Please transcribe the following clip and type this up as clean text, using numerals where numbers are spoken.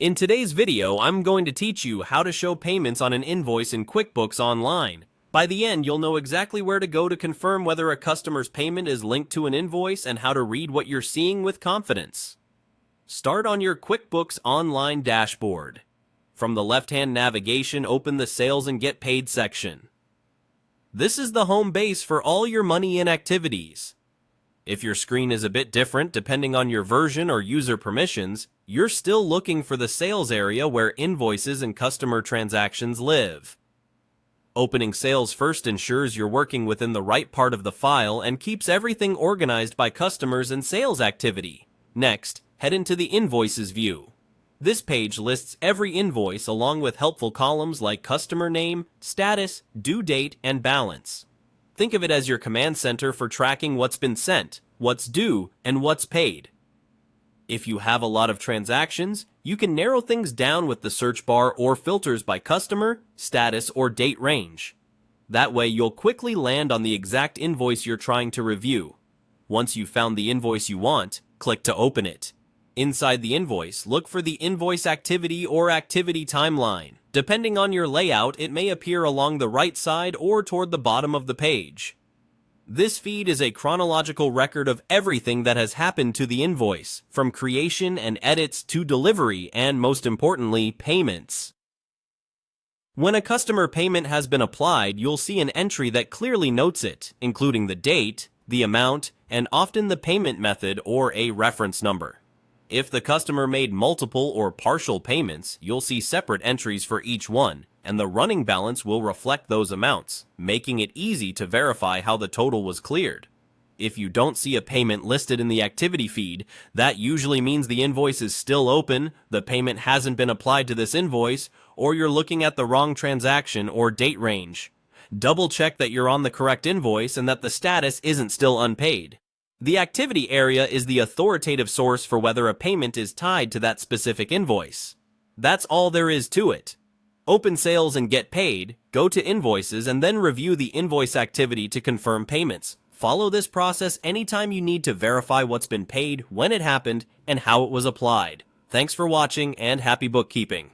In today's video, I'm going to teach you how to show payments on an invoice in QuickBooks Online. By the end, you'll know exactly where to go to confirm whether a customer's payment is linked to an invoice and how to read what you're seeing with confidence. Start on your QuickBooks Online dashboard. From the left-hand navigation, open the Sales and Get Paid section. This is the home base for all your money in activities. If your screen is a bit different depending on your version or user permissions, you're still looking for the sales area where invoices and customer transactions live. Opening sales first ensures you're working within the right part of the file and keeps everything organized by customers and sales activity. Next, head into the Invoices view. This page lists every invoice along with helpful columns like customer name, status, due date, and balance. Think of it as your command center for tracking what's been sent, what's due, and what's paid. If you have a lot of transactions, you can narrow things down with the search bar or filters by customer, status, or date range. That way you'll quickly land on the exact invoice you're trying to review. Once you've found the invoice you want, click to open it. Inside the invoice, look for the invoice activity or activity timeline. Depending on your layout, it may appear along the right side or toward the bottom of the page. This feed is a chronological record of everything that has happened to the invoice, from creation and edits to delivery and, most importantly, payments. When a customer payment has been applied, you'll see an entry that clearly notes it, including the date, the amount, and often the payment method or a reference number. If the customer made multiple or partial payments, you'll see separate entries for each one, and the running balance will reflect those amounts, making it easy to verify how the total was cleared. If you don't see a payment listed in the activity feed, that usually means the invoice is still open, the payment hasn't been applied to this invoice, or you're looking at the wrong transaction or date range. Double check that you're on the correct invoice and that the status isn't still unpaid. The activity area is the authoritative source for whether a payment is tied to that specific invoice. That's all there is to it. Open Sales and Get Paid, go to Invoices, and then review the invoice activity to confirm payments. Follow this process anytime you need to verify what's been paid, when it happened, and how it was applied. Thanks for watching, and happy bookkeeping.